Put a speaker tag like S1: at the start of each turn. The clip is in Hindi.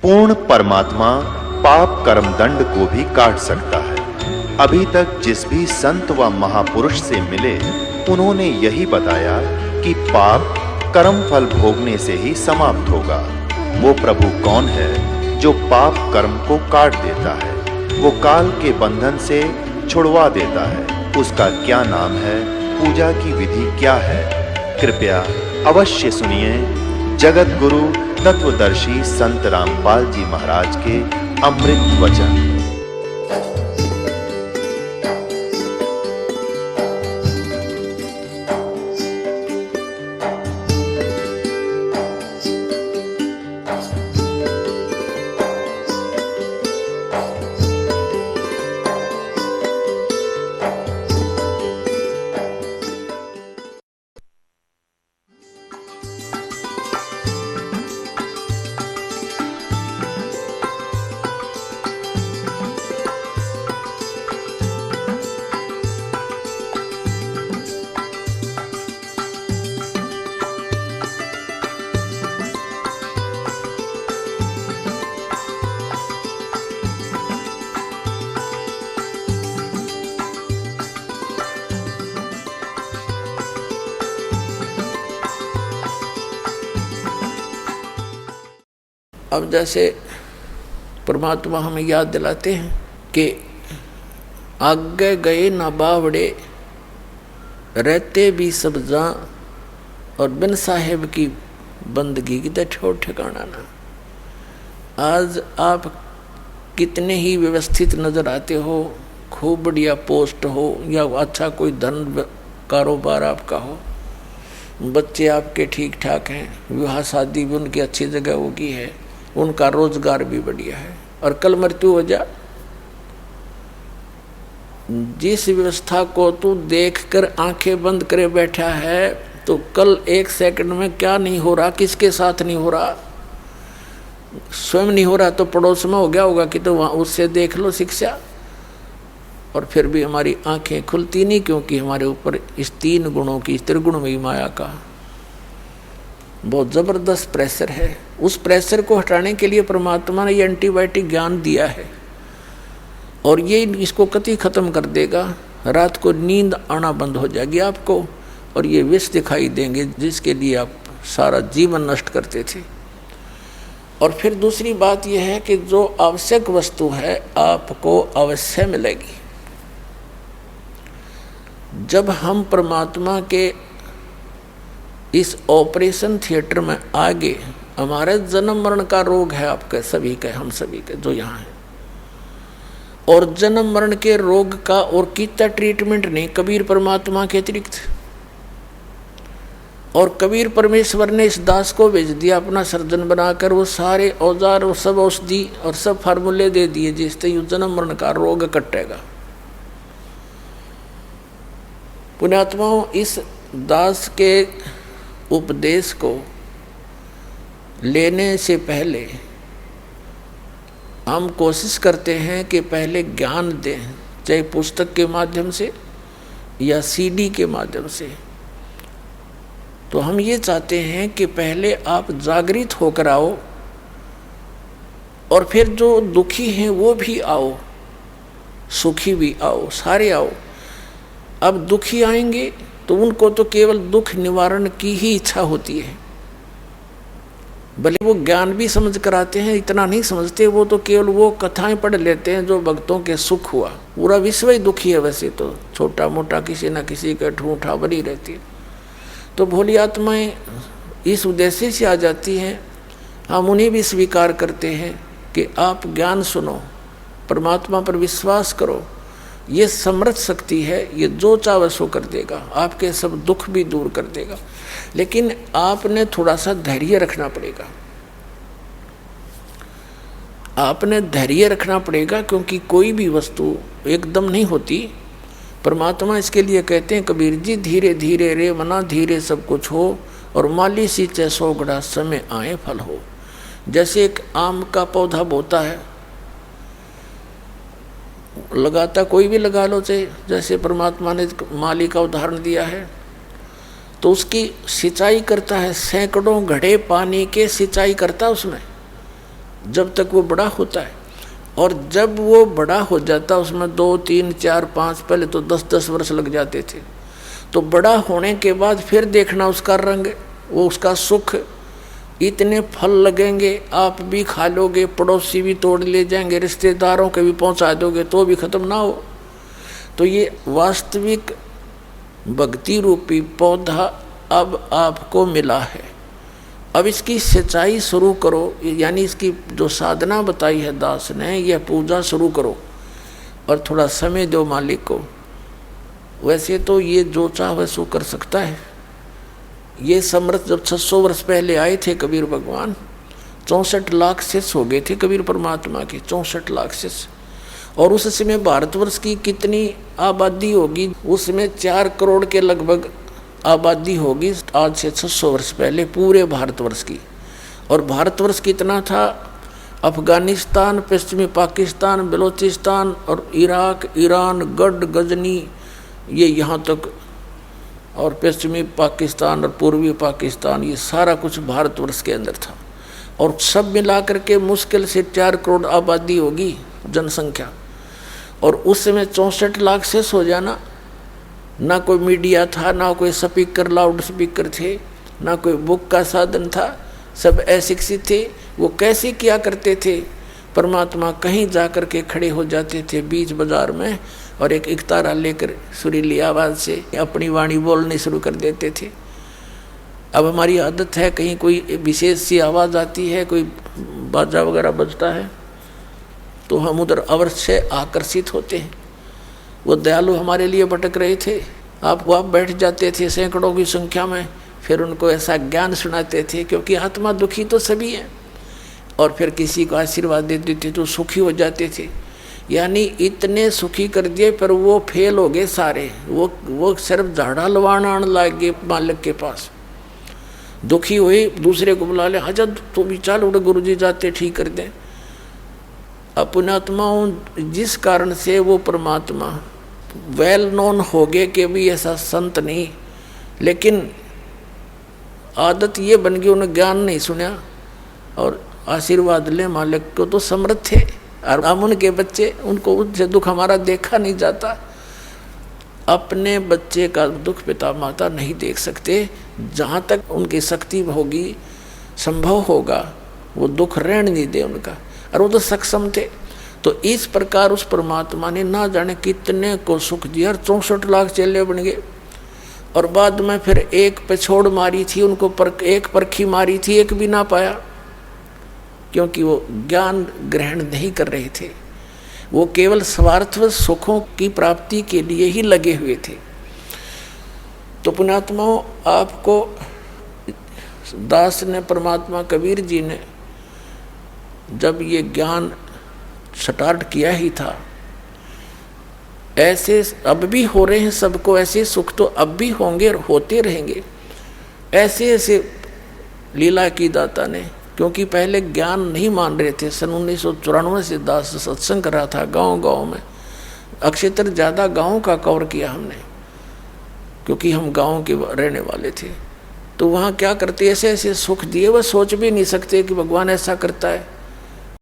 S1: पूर्ण परमात्मा पाप कर्म दंड को भी काट सकता है। अभी तक जिस भी संत व महापुरुष से मिले, उन्होंने यही बताया कि पाप कर्म फल भोगने से ही समाप्त होगा। वो प्रभु कौन है जो पाप कर्म को काट देता है, वो काल के बंधन से छुड़वा देता है? उसका क्या नाम है, पूजा की विधि क्या है? कृपया अवश्य सुनिए जगत गुरु तत्वदर्शी संत रामपाल जी महाराज के अमृत वचन।
S2: अब जैसे परमात्मा हमें याद दिलाते हैं कि आगे गए ना बावड़े, रहते भी सब जा, और बिन साहेब की बंदगी की तो छोड़ ठिकाना ना। आज आप कितने ही व्यवस्थित नजर आते हो, खूब बढ़िया पोस्ट हो या अच्छा कोई धन कारोबार आपका हो, बच्चे आपके ठीक ठाक हैं, विवाह शादी भी उनकी अच्छी जगह होगी है, उनका रोजगार भी बढ़िया है, और कल मृत्यु हो जा, जिस व्यवस्था को तू देखकर आंखें बंद करे बैठा है, तो कल एक सेकंड में क्या नहीं हो रहा, किसके साथ नहीं हो रहा, स्वयं नहीं हो रहा तो पड़ोस में हो गया होगा कि तो वहाँ उससे देख लो शिक्षा। और फिर भी हमारी आंखें खुलती नहीं, क्योंकि हमारे ऊपर इस तीन गुणों की, त्रिगुणमयी माया का बहुत ज़बरदस्त प्रेशर है। उस प्रेशर को हटाने के लिए परमात्मा ने ये एंटीबायोटिक ज्ञान दिया है, और ये इसको कति ख़त्म कर देगा। रात को नींद आना बंद हो जाएगी आपको, और ये विष दिखाई देंगे जिसके लिए आप सारा जीवन नष्ट करते थे। और फिर दूसरी बात यह है कि जो आवश्यक वस्तु है आपको अवश्य मिलेगी। जब हम परमात्मा के इस ऑपरेशन थिएटर में आगे, हमारे जन्म मरण का रोग है आपके सभी के, हम सभी के जो यहाँ हैं, और जन्म मरण के रोग का और कितना ट्रीटमेंट नहीं कबीर परमात्मा के अतिरिक्त। और कबीर परमेश्वर ने इस दास को भेज दिया अपना सर्जन बनाकर, वो सारे औजार और सब औषधि और सब फार्मूले दे दिए जिससे यू जन्म मरण का रोग कटेगा। पुण्यात्माओं, इस दास के उपदेश को लेने से पहले हम कोशिश करते हैं कि पहले ज्ञान दें, चाहे पुस्तक के माध्यम से या सीडी के माध्यम से। तो हम ये चाहते हैं कि पहले आप जागृत होकर आओ, और फिर जो दुखी हैं वो भी आओ, सुखी भी आओ, सारे आओ। अब दुखी आएंगे तो उनको तो केवल दुख निवारण की ही इच्छा होती है, भले वो ज्ञान भी समझ कर आते हैं, इतना नहीं समझते, वो तो केवल वो कथाएं पढ़ लेते हैं जो भक्तों के सुख हुआ। पूरा विश्व ही दुखी है वैसे तो, छोटा मोटा किसी न किसी का ठूठा बनी रहती है। तो भोली आत्माएं इस उद्देश्य से आ जाती हैं, हम उन्हें भी स्वीकार करते हैं कि आप ज्ञान सुनो, परमात्मा पर विश्वास करो, ये समर्थ शक्ति है, ये जो चाहे सो कर देगा, आपके सब दुख भी दूर कर देगा। लेकिन आपने थोड़ा सा धैर्य रखना पड़ेगा, आपने धैर्य रखना पड़ेगा, क्योंकि कोई भी वस्तु एकदम नहीं होती। परमात्मा इसके लिए कहते हैं कबीर जी, धीरे धीरे रे मना, धीरे सब कुछ हो, और माली सींचे सोगड़ा, समय आए फल हो। जैसे एक आम का पौधा बोता है, लगाता कोई भी लगा लो, चाहे जैसे परमात्मा ने माली का उदाहरण दिया है, तो उसकी सिंचाई करता है, सैकड़ों घड़े पानी के सिंचाई करता है उसमें, जब तक वो बड़ा होता है। और जब वो बड़ा हो जाता उसमें 2, 3, 4, 5, पहले तो 10-10 वर्ष लग जाते थे। तो बड़ा होने के बाद फिर देखना उसका रंग, वो उसका सुख, इतने फल लगेंगे, आप भी खा लोगे, पड़ोसी भी तोड़ ले जाएंगे, रिश्तेदारों के भी पहुंचा दोगे तो भी खत्म ना हो। तो ये वास्तविक भक्ति रूपी पौधा अब आपको मिला है। अब इसकी सिंचाई शुरू करो, यानी इसकी जो साधना बताई है दास ने, यह पूजा शुरू करो और थोड़ा समय दो मालिक को। वैसे तो ये जो चाह वैसो कर सकता है। ये समर्थ जब 600 वर्ष पहले आए थे कबीर भगवान, 64 लाख शिष्य हो गए थे कबीर परमात्मा के, 64 लाख शिष्य। और उस समय भारतवर्ष की कितनी आबादी होगी, उसमें 4 करोड़ के लगभग आबादी होगी आज से 600 वर्ष पहले पूरे भारतवर्ष की। और भारतवर्ष कितना था, अफगानिस्तान, पश्चिमी पाकिस्तान, बलूचिस्तान और इराक, ईरान, गढ़, गजनी, ये यहाँ तक, और पश्चिमी पाकिस्तान और पूर्वी पाकिस्तान, ये सारा कुछ भारतवर्ष के अंदर था। और सब मिलाकर के मुश्किल से 4 करोड़ आबादी होगी जनसंख्या। और उस समय 64 लाख से हो जाना, ना कोई मीडिया था, ना कोई स्पीकर, लाउड स्पीकर थे, ना कोई बुक का साधन था, सब अशिक्षित थे। वो कैसे किया करते थे, परमात्मा कहीं जा कर के खड़े हो जाते थे बीच बाजार में और एक इकतारा लेकर सुरीली आवाज़ से अपनी वाणी बोलने शुरू कर देते थे। अब हमारी आदत है, कहीं कोई विशेष सी आवाज़ आती है, कोई बाजा वगैरह बजता है, तो हम उधर अवश्य आकर्षित होते हैं। वो दयालु हमारे लिए भटक रहे थे, आप बैठ जाते थे सैकड़ों की संख्या में, फिर उनको ऐसा ज्ञान सुनाते थे, क्योंकि आत्मा दुखी तो सभी हैं, और फिर किसी को आशीर्वाद देते थे तो सुखी हो जाते थे। यानी इतने सुखी कर दिए, पर वो फेल हो गए सारे। वो सिर्फ झाड़ा लवाना आने लग गए मालिक के पास। दुखी हुए, दूसरे को बुला ले, अच्छा तो भी चल उड़े गुरुजी जाते ठीक कर दें। अपनात्माओं, जिस कारण से वो परमात्मा वेल नोन हो गए कि भी ऐसा संत नहीं, लेकिन आदत ये बन गई, उन्हें ज्ञान नहीं सुना और आशीर्वाद ले मालिक को, तो समर्थ थे। और हम उनके बच्चे, उनको उनसे दुख हमारा देखा नहीं जाता। अपने बच्चे का दुख पिता माता नहीं देख सकते, जहाँ तक उनकी शक्ति होगी, संभव होगा, वो दुख रहने नहीं दे उनका। और वो तो सक्षम थे। तो इस प्रकार उस परमात्मा ने ना जाने कितने को सुख दिया, और 64 लाख चेले बन गए। और बाद में फिर एक पे छोड़ मारी थी उनको, एक परखी मारी थी, एक भी ना पाया, क्योंकि वो ज्ञान ग्रहण नहीं कर रहे थे। वो केवल स्वार्थवश सुखों की प्राप्ति के लिए ही लगे हुए थे। तो पुण्यात्माओं, आपको दास ने, परमात्मा कबीर जी ने जब ये ज्ञान स्टार्ट किया ही था, ऐसे अब भी हो रहे हैं सबको, ऐसे सुख तो अब भी होंगे और होते रहेंगे। ऐसे ऐसे लीला की दाता ने, क्योंकि पहले ज्ञान नहीं मान रहे थे। सन 1994 से दास सत्संग कर रहा था गांव-गांव में। अक्षेत्र ज़्यादा गांव का कवर किया हमने, क्योंकि हम गांव के रहने वाले थे। तो वहाँ क्या करते, ऐसे ऐसे सुख दिए, वह सोच भी नहीं सकते कि भगवान ऐसा करता है।